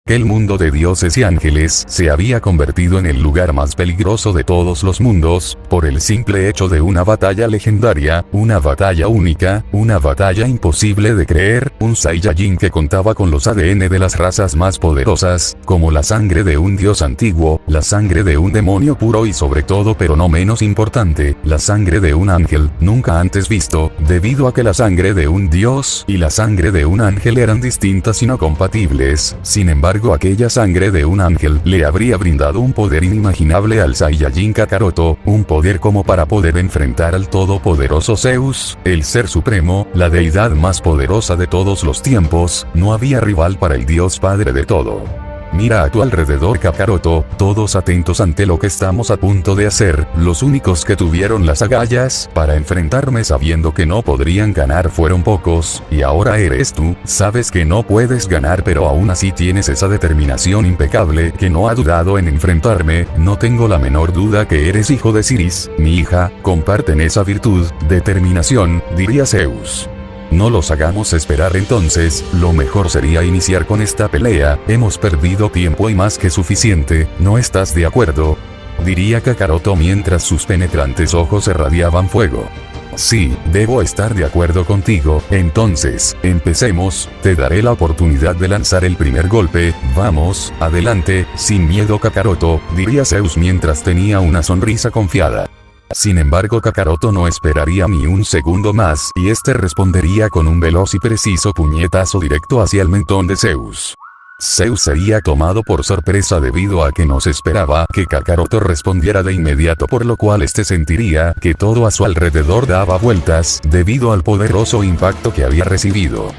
El mundo de dioses y ángeles se había convertido en el lugar más peligroso de todos los mundos, por el simple hecho de una batalla legendaria, una batalla única, una batalla imposible de creer, un Saiyajin que contaba con los ADN de las razas más poderosas, como la sangre de un dios antiguo, la sangre de un demonio puro y sobre todo pero no menos importante, la sangre de un ángel, nunca antes visto, debido a que la sangre de un dios y la sangre de un ángel eran distintas y no compatibles. Sin embargo, aquella sangre de un ángel le habría brindado un poder inimaginable al Saiyajin Kakaroto, un poder como para poder enfrentar al todopoderoso Zeus, el ser supremo, la deidad más poderosa de todos los tiempos. No había rival para el dios padre de todo. Mira a tu alrededor, Kakaroto, todos atentos ante lo que estamos a punto de hacer. Los únicos que tuvieron las agallas para enfrentarme sabiendo que no podrían ganar fueron pocos, y ahora eres tú. Sabes que no puedes ganar, pero aún así tienes esa determinación impecable que no ha dudado en enfrentarme. No tengo la menor duda que eres hijo de Siris, mi hija. Comparten esa virtud, determinación, diría Zeus. No los hagamos esperar entonces, lo mejor sería iniciar con esta pelea. Hemos perdido tiempo y más que suficiente, ¿no estás de acuerdo?, diría Kakaroto mientras sus penetrantes ojos irradiaban fuego. Sí, debo estar de acuerdo contigo. Entonces, empecemos. Te daré la oportunidad de lanzar el primer golpe. Vamos, adelante, sin miedo, Kakaroto, diría Zeus mientras tenía una sonrisa confiada. Sin embargo, Kakaroto no esperaría ni un segundo más, y este respondería con un veloz y preciso puñetazo directo hacia el mentón de Zeus. Zeus sería tomado por sorpresa debido a que no se esperaba que Kakaroto respondiera de inmediato, por lo cual este sentiría que todo a su alrededor daba vueltas debido al poderoso impacto que había recibido.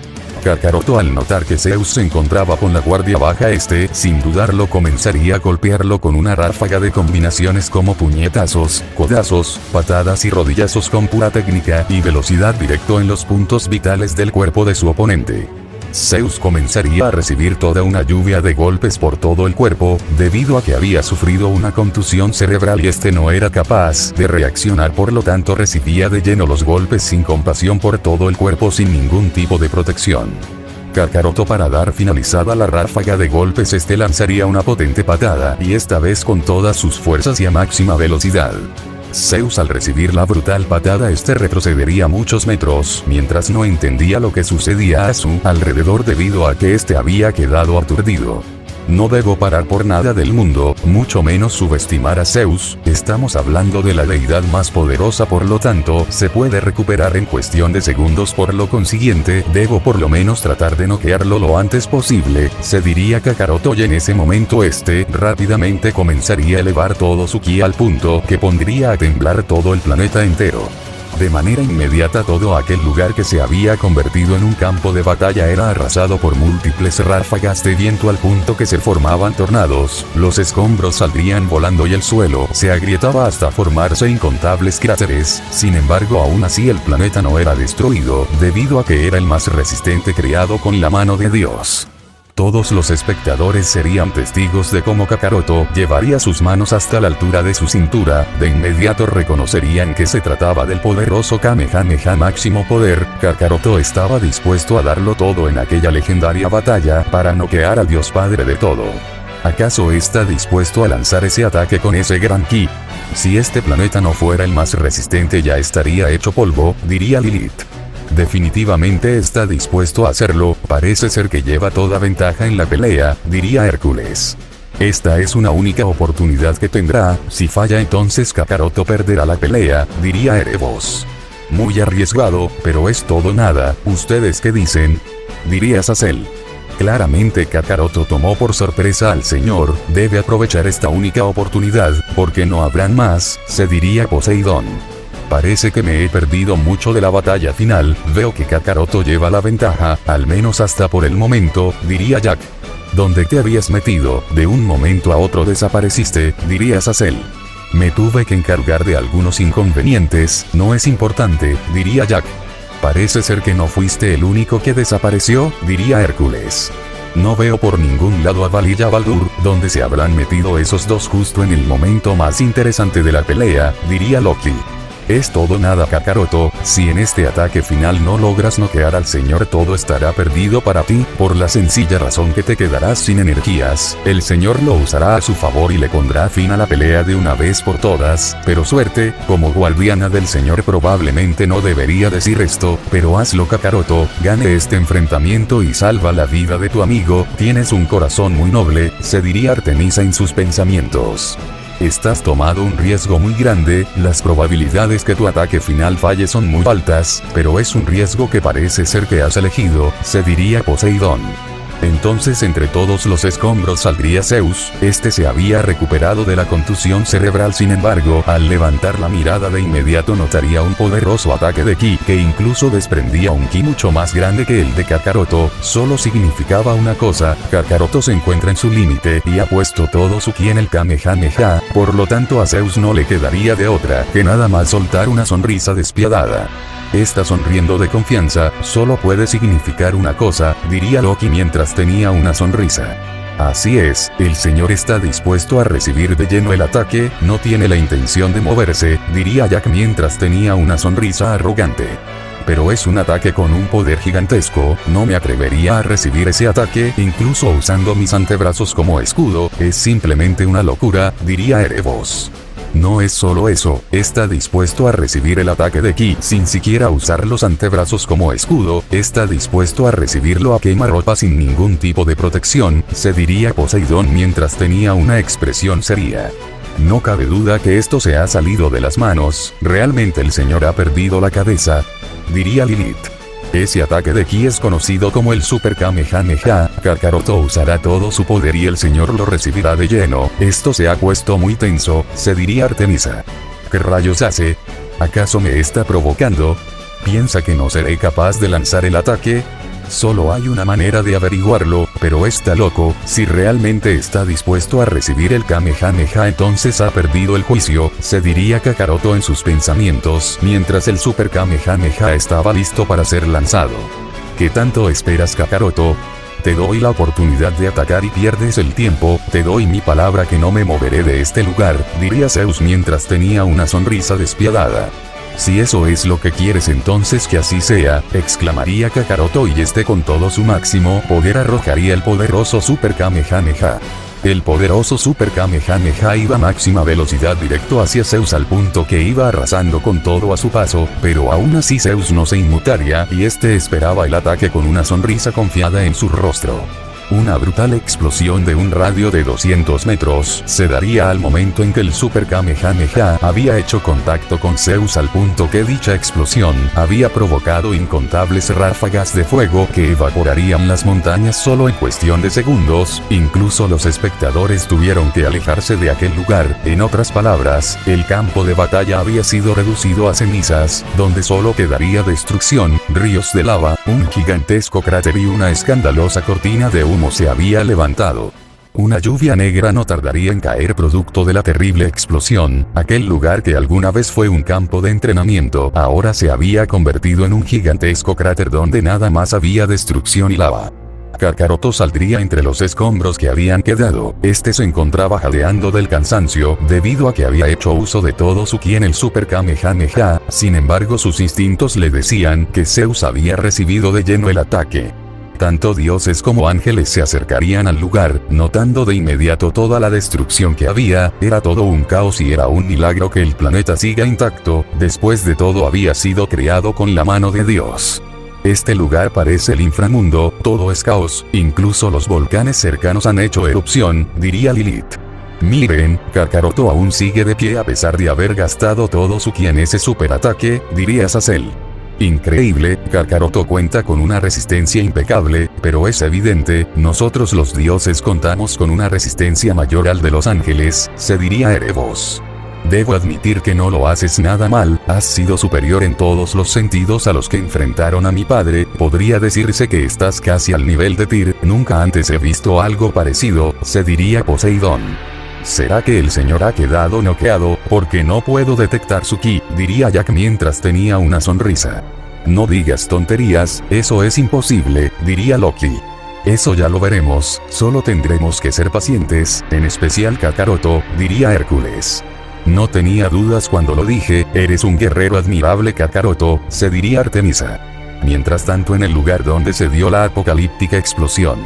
Kakaroto, al notar que Zeus se encontraba con la guardia baja, sin dudarlo, comenzaría a golpearlo con una ráfaga de combinaciones como puñetazos, codazos, patadas y rodillazos con pura técnica y velocidad directo en los puntos vitales del cuerpo de su oponente. Zeus comenzaría a recibir toda una lluvia de golpes por todo el cuerpo, debido a que había sufrido una contusión cerebral y no era capaz de reaccionar, por lo tanto recibía de lleno los golpes sin compasión por todo el cuerpo sin ningún tipo de protección. Kakaroto, para dar finalizada la ráfaga de golpes, lanzaría una potente patada, y esta vez con todas sus fuerzas y a máxima velocidad. Zeus, al recibir la brutal patada, retrocedería muchos metros, mientras no entendía lo que sucedía a su alrededor debido a que había quedado aturdido. No debo parar por nada del mundo, mucho menos subestimar a Zeus. Estamos hablando de la deidad más poderosa, por lo tanto, se puede recuperar en cuestión de segundos, por lo consiguiente, debo por lo menos tratar de noquearlo lo antes posible, se diría Kakaroto, y en ese momento rápidamente comenzaría a elevar todo su ki al punto que pondría a temblar todo el planeta entero. De manera inmediata, todo aquel lugar que se había convertido en un campo de batalla era arrasado por múltiples ráfagas de viento al punto que se formaban tornados, los escombros saldrían volando y el suelo se agrietaba hasta formarse incontables cráteres. Sin embargo, aún así el planeta no era destruido, debido a que era el más resistente creado con la mano de Dios. Todos los espectadores serían testigos de cómo Kakaroto llevaría sus manos hasta la altura de su cintura. De inmediato reconocerían que se trataba del poderoso Kamehameha máximo poder. Kakaroto estaba dispuesto a darlo todo en aquella legendaria batalla para noquear al dios padre de todo. ¿Acaso está dispuesto a lanzar ese ataque con ese gran ki? Si este planeta no fuera el más resistente, ya estaría hecho polvo, diría Lilith. Definitivamente está dispuesto a hacerlo, parece ser que lleva toda ventaja en la pelea, diría Hércules. Esta es una única oportunidad que tendrá, si falla entonces Kakaroto perderá la pelea, diría Erebos. Muy arriesgado, pero es todo nada, ¿ustedes qué dicen?, diría Azazel. Claramente Kakaroto tomó por sorpresa al señor, debe aprovechar esta única oportunidad, porque no habrán más, se diría Poseidón. Parece que me he perdido mucho de la batalla final, veo que Kakaroto lleva la ventaja, al menos hasta por el momento, diría Jack. ¿Dónde te habías metido? De un momento a otro desapareciste, diría Azazel. Me tuve que encargar de algunos inconvenientes, no es importante, diría Jack. Parece ser que no fuiste el único que desapareció, diría Hércules. No veo por ningún lado a Val y a Baldur, ¿dónde se habrán metido esos dos justo en el momento más interesante de la pelea?, diría Loki. Es todo nada Kakaroto, si en este ataque final no logras noquear al señor todo estará perdido para ti, por la sencilla razón que te quedarás sin energías, el señor lo usará a su favor y le pondrá fin a la pelea de una vez por todas, pero suerte, como guardiana del señor probablemente no debería decir esto, pero hazlo Kakaroto, gane este enfrentamiento y salva la vida de tu amigo, tienes un corazón muy noble, se diría Artemisa en sus pensamientos. Estás tomado un riesgo muy grande, las probabilidades que tu ataque final falle son muy altas, pero es un riesgo que parece ser que has elegido, se diría Poseidón. Entonces entre todos los escombros saldría Zeus, este se había recuperado de la contusión cerebral, sin embargo, al levantar la mirada de inmediato notaría un poderoso ataque de ki, que incluso desprendía un ki mucho más grande que el de Kakaroto, solo significaba una cosa, Kakaroto se encuentra en su límite y ha puesto todo su ki en el Kamehameha, por lo tanto a Zeus no le quedaría de otra que nada más soltar una sonrisa despiadada. Está sonriendo de confianza, solo puede significar una cosa, diría Loki mientras tenía una sonrisa. Así es, el señor está dispuesto a recibir de lleno el ataque, no tiene la intención de moverse, diría Jack mientras tenía una sonrisa arrogante. Pero es un ataque con un poder gigantesco, no me atrevería a recibir ese ataque, incluso usando mis antebrazos como escudo, es simplemente una locura, diría Erebos. No es solo eso, está dispuesto a recibir el ataque de ki sin siquiera usar los antebrazos como escudo, está dispuesto a recibirlo a quemarropa sin ningún tipo de protección, se diría Poseidón mientras tenía una expresión seria. No cabe duda que esto se ha salido de las manos, realmente el señor ha perdido la cabeza, diría Lilith. Ese ataque de ki es conocido como el Super Kamehameha, Kakaroto usará todo su poder y el señor lo recibirá de lleno, esto se ha puesto muy tenso, se diría Artemisa. ¿Qué rayos hace? ¿Acaso me está provocando? ¿Piensa que no seré capaz de lanzar el ataque? Solo hay una manera de averiguarlo, pero está loco, si realmente está dispuesto a recibir el Kamehameha entonces ha perdido el juicio, se diría Kakaroto en sus pensamientos, mientras el Super Kamehameha estaba listo para ser lanzado. ¿Qué tanto esperas Kakaroto? Te doy la oportunidad de atacar y pierdes el tiempo, te doy mi palabra que no me moveré de este lugar, diría Zeus mientras tenía una sonrisa despiadada. Si eso es lo que quieres entonces que así sea, exclamaría Kakaroto y con todo su máximo poder arrojaría el poderoso Super Kamehameha. El poderoso Super Kamehameha iba a máxima velocidad directo hacia Zeus al punto que iba arrasando con todo a su paso, pero aún así Zeus no se inmutaría y esperaba el ataque con una sonrisa confiada en su rostro. Una brutal explosión de un radio de 200 metros se daría al momento en que el Super Kamehameha había hecho contacto con Zeus al punto que dicha explosión había provocado incontables ráfagas de fuego que evaporarían las montañas solo en cuestión de segundos, incluso los espectadores tuvieron que alejarse de aquel lugar, en otras palabras, el campo de batalla había sido reducido a cenizas, donde solo quedaría destrucción, ríos de lava, un gigantesco cráter y una escandalosa cortina de humo se había levantado. Una lluvia negra no tardaría en caer producto de la terrible explosión, aquel lugar que alguna vez fue un campo de entrenamiento ahora se había convertido en un gigantesco cráter donde nada más había destrucción y lava. Kakaroto saldría entre los escombros que habían quedado, se encontraba jadeando del cansancio, debido a que había hecho uso de todo su ki en el Super Kamehameha, sin embargo sus instintos le decían que Zeus había recibido de lleno el ataque. Tanto dioses como ángeles se acercarían al lugar, notando de inmediato toda la destrucción que había, era todo un caos y era un milagro que el planeta siga intacto, después de todo había sido creado con la mano de Dios. Este lugar parece el inframundo, todo es caos, incluso los volcanes cercanos han hecho erupción, diría Lilith. Miren, Kakaroto aún sigue de pie a pesar de haber gastado todo su ki en ese superataque, diría Azazel. Increíble, Kakaroto cuenta con una resistencia impecable, pero es evidente, nosotros los dioses contamos con una resistencia mayor al de los ángeles, se diría Erebos. Debo admitir que no lo haces nada mal, has sido superior en todos los sentidos a los que enfrentaron a mi padre, podría decirse que estás casi al nivel de Tyr, nunca antes he visto algo parecido, se diría Poseidón. ¿Será que el señor ha quedado noqueado, porque no puedo detectar su ki? Diría Jack mientras tenía una sonrisa. No digas tonterías, eso es imposible, diría Loki. Eso ya lo veremos, solo tendremos que ser pacientes, en especial Kakaroto, diría Hércules. No tenía dudas cuando lo dije, eres un guerrero admirable Kakaroto, se diría Artemisa. Mientras tanto en el lugar donde se dio la apocalíptica explosión.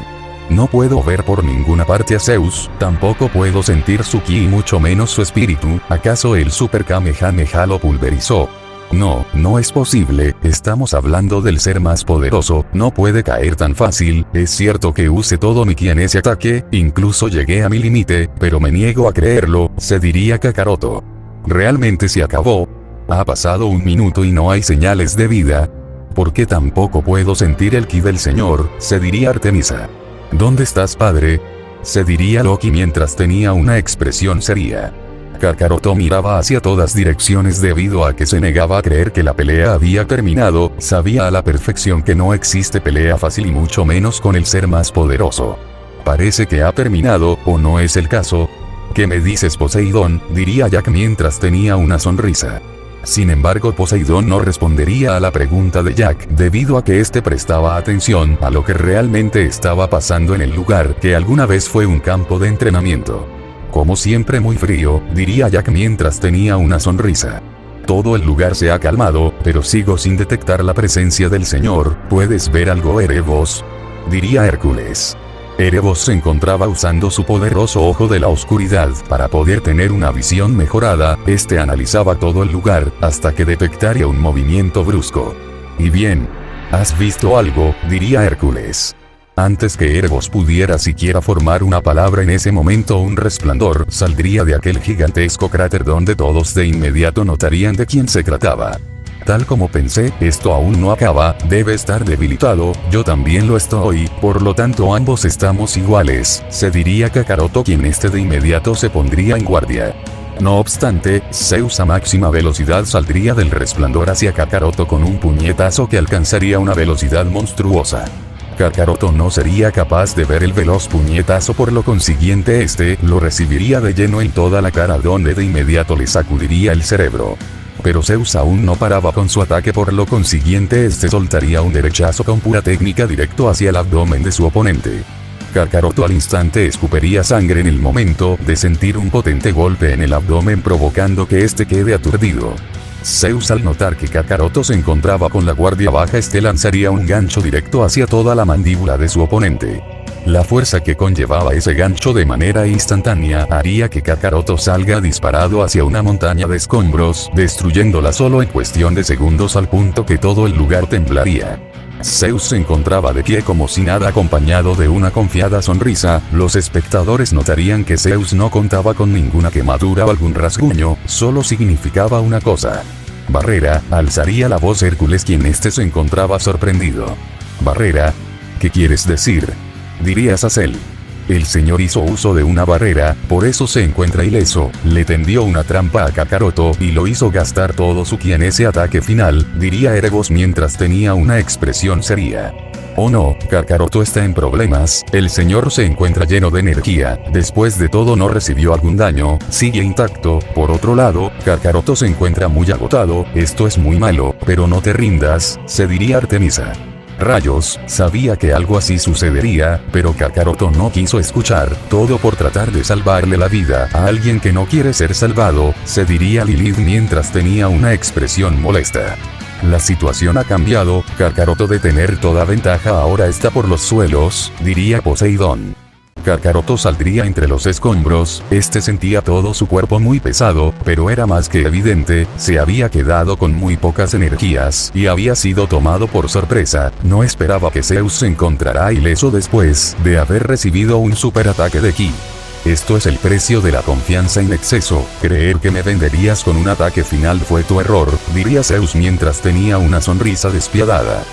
No puedo ver por ninguna parte a Zeus, tampoco puedo sentir su ki y mucho menos su espíritu, ¿acaso el Super Kamehameha lo pulverizó? No, no es posible, estamos hablando del ser más poderoso, no puede caer tan fácil, es cierto que use todo mi ki en ese ataque, incluso llegué a mi límite, pero me niego a creerlo, se diría Kakaroto. ¿Realmente se acabó? Ha pasado un minuto y no hay señales de vida. ¿Por qué tampoco puedo sentir el ki del señor? Se diría Artemisa. ¿Dónde estás, padre? Se diría Loki mientras tenía una expresión seria. Kakaroto miraba hacia todas direcciones debido a que se negaba a creer que la pelea había terminado, sabía a la perfección que no existe pelea fácil y mucho menos con el ser más poderoso. Parece que ha terminado, ¿o no es el caso? ¿Qué me dices, Poseidón? Diría Jack mientras tenía una sonrisa. Sin embargo, Poseidón no respondería a la pregunta de Jack, debido a que éste prestaba atención a lo que realmente estaba pasando en el lugar que alguna vez fue un campo de entrenamiento. Como siempre muy frío, diría Jack mientras tenía una sonrisa. Todo el lugar se ha calmado, pero sigo sin detectar la presencia del señor, ¿puedes ver algo, Erebos? Diría Hércules. Erebos se encontraba usando su poderoso ojo de la oscuridad para poder tener una visión mejorada, este analizaba todo el lugar, hasta que detectaría un movimiento brusco. Y bien, ¿has visto algo? Diría Hércules. Antes que Erebos pudiera siquiera formar una palabra en ese momento un resplandor saldría de aquel gigantesco cráter donde todos de inmediato notarían de quién se trataba. Tal como pensé, esto aún no acaba, debe estar debilitado, yo también lo estoy, por lo tanto ambos estamos iguales, se diría Kakaroto quien de inmediato se pondría en guardia. No obstante, Zeus a máxima velocidad saldría del resplandor hacia Kakaroto con un puñetazo que alcanzaría una velocidad monstruosa. Kakaroto no sería capaz de ver el veloz puñetazo, por lo consiguiente lo recibiría de lleno en toda la cara donde de inmediato le sacudiría el cerebro. Pero Zeus aún no paraba con su ataque, por lo consiguiente soltaría un derechazo con pura técnica directo hacia el abdomen de su oponente. Kakaroto al instante escupiría sangre en el momento de sentir un potente golpe en el abdomen provocando que quede aturdido. Zeus al notar que Kakaroto se encontraba con la guardia baja lanzaría un gancho directo hacia toda la mandíbula de su oponente. La fuerza que conllevaba ese gancho de manera instantánea haría que Kakaroto salga disparado hacia una montaña de escombros, destruyéndola solo en cuestión de segundos al punto que todo el lugar temblaría. Zeus se encontraba de pie como si nada acompañado de una confiada sonrisa, los espectadores notarían que Zeus no contaba con ninguna quemadura o algún rasguño, solo significaba una cosa. Barrera, alzaría la voz Hércules quien se encontraba sorprendido. Barrera, ¿qué quieres decir? Diría Azazel. El señor hizo uso de una barrera, por eso se encuentra ileso, le tendió una trampa a Kakaroto y lo hizo gastar todo su ki en ese ataque final, diría Erebos mientras tenía una expresión seria. Oh no, Kakaroto está en problemas, el señor se encuentra lleno de energía, después de todo no recibió algún daño, sigue intacto, por otro lado, Kakaroto se encuentra muy agotado, esto es muy malo, pero no te rindas, se diría Artemisa. Rayos, sabía que algo así sucedería, pero Kakaroto no quiso escuchar, todo por tratar de salvarle la vida a alguien que no quiere ser salvado, se diría Lilith mientras tenía una expresión molesta. La situación ha cambiado, Kakaroto de tener toda ventaja ahora está por los suelos, diría Poseidón. Kakaroto saldría entre los escombros, sentía todo su cuerpo muy pesado, pero era más que evidente, se había quedado con muy pocas energías y había sido tomado por sorpresa, no esperaba que Zeus se encontrara ileso después de haber recibido un superataque de ki. Esto es el precio de la confianza en exceso, creer que me venderías con un ataque final fue tu error, diría Zeus mientras tenía una sonrisa despiadada.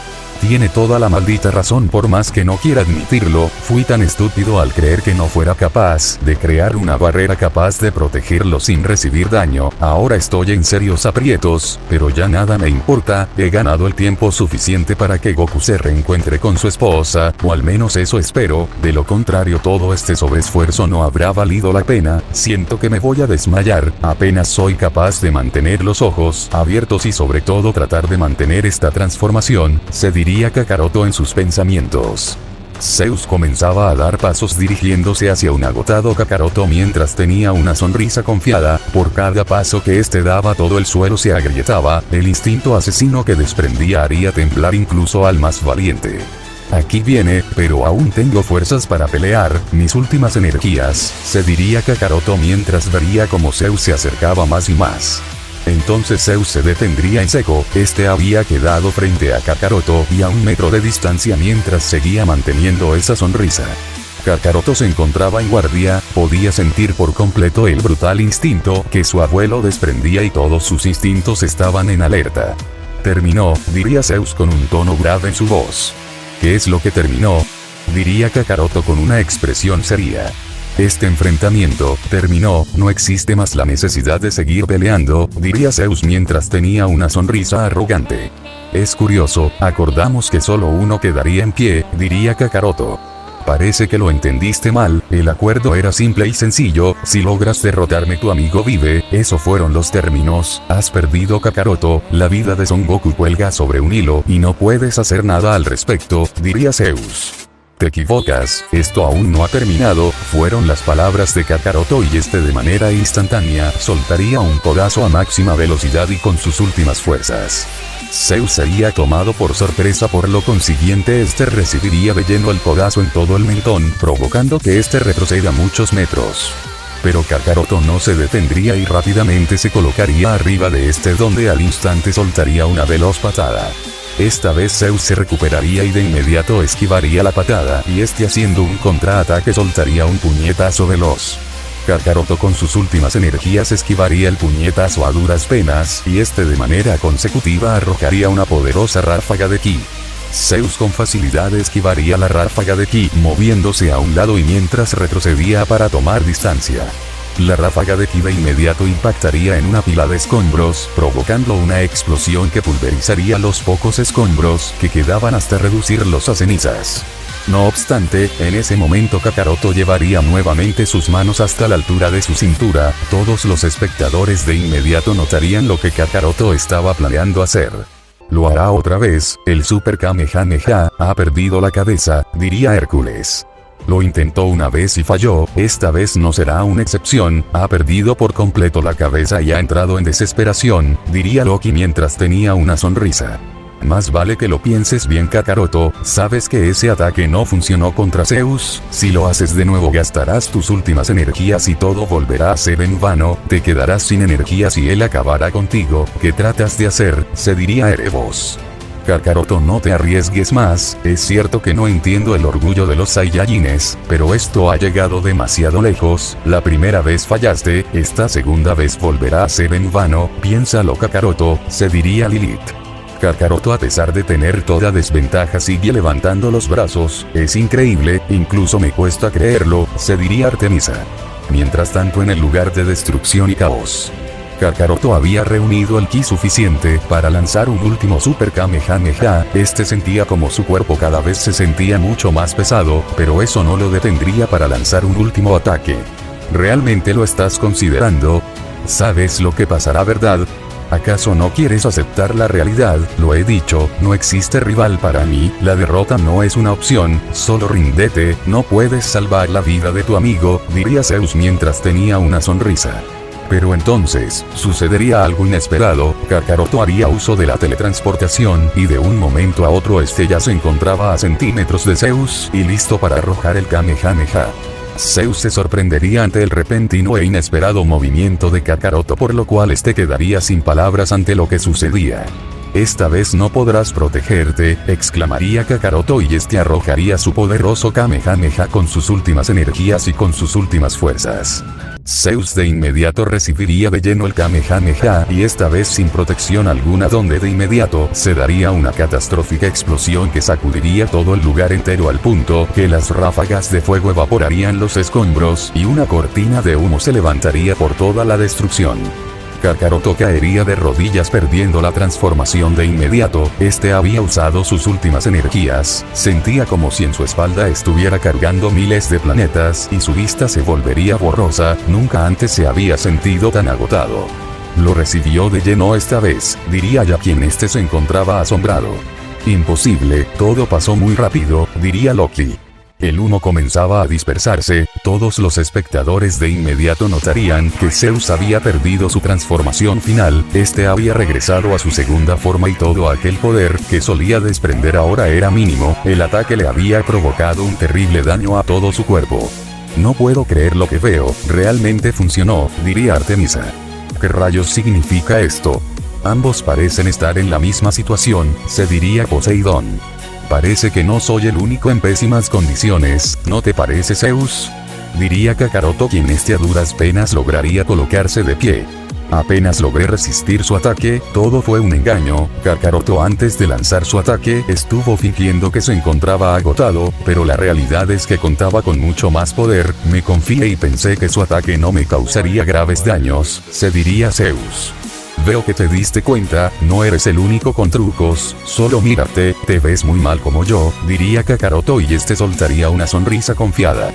Tiene toda la maldita razón, por más que no quiera admitirlo, fui tan estúpido al creer que no fuera capaz de crear una barrera capaz de protegerlo sin recibir daño, ahora estoy en serios aprietos, pero ya nada me importa, he ganado el tiempo suficiente para que Goku se reencuentre con su esposa, o al menos eso espero, de lo contrario todo sobreesfuerzo no habrá valido la pena, siento que me voy a desmayar, apenas soy capaz de mantener los ojos abiertos y sobre todo tratar de mantener esta transformación, se diría Kakaroto en sus pensamientos. Zeus comenzaba a dar pasos dirigiéndose hacia un agotado Kakaroto mientras tenía una sonrisa confiada. Por cada paso que este daba todo el suelo se agrietaba, el instinto asesino que desprendía haría temblar incluso al más valiente. Aquí viene, pero aún tengo fuerzas para pelear, mis últimas energías, se diría Kakaroto mientras vería cómo Zeus se acercaba más y más. Entonces Zeus se detendría en seco, este había quedado frente a Kakaroto y a 1 metro de distancia mientras seguía manteniendo esa sonrisa. Kakaroto se encontraba en guardia, podía sentir por completo el brutal instinto que su abuelo desprendía y todos sus instintos estaban en alerta. Terminó, diría Zeus con un tono grave en su voz. ¿Qué es lo que terminó? Diría Kakaroto con una expresión seria. Este enfrentamiento terminó, no existe más la necesidad de seguir peleando, diría Zeus mientras tenía una sonrisa arrogante. Es curioso, acordamos que solo uno quedaría en pie, diría Kakaroto. Parece que lo entendiste mal, el acuerdo era simple y sencillo, si logras derrotarme tu amigo vive, eso fueron los términos, has perdido Kakaroto, la vida de Son Goku cuelga sobre un hilo y no puedes hacer nada al respecto, diría Zeus. Te equivocas, esto aún no ha terminado, fueron las palabras de Kakaroto y este de manera instantánea soltaría un codazo a máxima velocidad y con sus últimas fuerzas. Zeus sería tomado por sorpresa por lo consiguiente este recibiría de lleno el codazo en todo el mentón, provocando que este retroceda muchos metros. Pero Kakaroto no se detendría y rápidamente se colocaría arriba de este donde al instante soltaría una veloz patada. Esta vez Zeus se recuperaría y de inmediato esquivaría la patada y este haciendo un contraataque soltaría un puñetazo veloz. Kakaroto con sus últimas energías esquivaría el puñetazo a duras penas y este de manera consecutiva arrojaría una poderosa ráfaga de ki. Zeus con facilidad esquivaría la ráfaga de ki moviéndose a un lado y mientras retrocedía para tomar distancia. La ráfaga de ki de inmediato impactaría en una pila de escombros, provocando una explosión que pulverizaría los pocos escombros que quedaban hasta reducirlos a cenizas. No obstante, en ese momento Kakaroto llevaría nuevamente sus manos hasta la altura de su cintura, todos los espectadores de inmediato notarían lo que Kakaroto estaba planeando hacer. Lo hará otra vez, el Super Kamehameha, ha perdido la cabeza, diría Hércules. Lo intentó una vez y falló, esta vez no será una excepción, ha perdido por completo la cabeza y ha entrado en desesperación, diría Loki mientras tenía una sonrisa. Más vale que lo pienses bien Kakaroto, sabes que ese ataque no funcionó contra Zeus, si lo haces de nuevo gastarás tus últimas energías y todo volverá a ser en vano, te quedarás sin energías y él acabará contigo, ¿qué tratas de hacer? Se diría Erebos. Kakaroto no te arriesgues más, es cierto que no entiendo el orgullo de los Saiyajines, pero esto ha llegado demasiado lejos, la primera vez fallaste, esta segunda vez volverá a ser en vano, piénsalo Kakaroto, se diría Lilith. Kakaroto a pesar de tener toda desventaja sigue levantando los brazos, es increíble, incluso me cuesta creerlo, se diría Artemisa. Mientras tanto en el lugar de destrucción y caos. Kakaroto había reunido el ki suficiente para lanzar un último Super Kamehameha, este sentía como su cuerpo cada vez se sentía mucho más pesado, pero eso no lo detendría para lanzar un último ataque. ¿Realmente lo estás considerando? ¿Sabes lo que pasará, verdad? ¿Acaso no quieres aceptar la realidad? Lo he dicho, no existe rival para mí, la derrota no es una opción, solo ríndete, no puedes salvar la vida de tu amigo, diría Zeus mientras tenía una sonrisa. Pero entonces, sucedería algo inesperado, Kakaroto haría uso de la teletransportación y de un momento a otro este ya se encontraba a centímetros de Zeus y listo para arrojar el Kamehameha. Zeus se sorprendería ante el repentino e inesperado movimiento de Kakaroto por lo cual este quedaría sin palabras ante lo que sucedía. Esta vez no podrás protegerte, exclamaría Kakaroto y este arrojaría su poderoso Kamehameha con sus últimas energías y con sus últimas fuerzas. Zeus de inmediato recibiría de lleno el Kamehameha y esta vez sin protección alguna donde de inmediato se daría una catastrófica explosión que sacudiría todo el lugar entero al punto que las ráfagas de fuego evaporarían los escombros y una cortina de humo se levantaría por toda la destrucción. Kakaroto caería de rodillas perdiendo la transformación de inmediato, este había usado sus últimas energías, sentía como si en su espalda estuviera cargando miles de planetas y su vista se volvería borrosa, nunca antes se había sentido tan agotado. Lo recibió de lleno esta vez, diría ya quien este se encontraba asombrado. Imposible, todo pasó muy rápido, diría Loki. El humo comenzaba a dispersarse, todos los espectadores de inmediato notarían que Zeus había perdido su transformación final, este había regresado a su segunda forma y todo aquel poder que solía desprender ahora era mínimo, el ataque le había provocado un terrible daño a todo su cuerpo. No puedo creer lo que veo, realmente funcionó, diría Artemisa. ¿Qué rayos significa esto? Ambos parecen estar en la misma situación, se diría Poseidón. Parece que no soy el único en pésimas condiciones, ¿no te parece, Zeus? Diría Kakaroto, quien a duras penas lograría colocarse de pie. Apenas logré resistir su ataque, todo fue un engaño. Kakaroto antes de lanzar su ataque estuvo fingiendo que se encontraba agotado, pero la realidad es que contaba con mucho más poder, me confié y pensé que su ataque no me causaría graves daños, se diría Zeus. Veo que te diste cuenta, no eres el único con trucos, solo mírate, te ves muy mal como yo, diría Kakaroto y este soltaría una sonrisa confiada.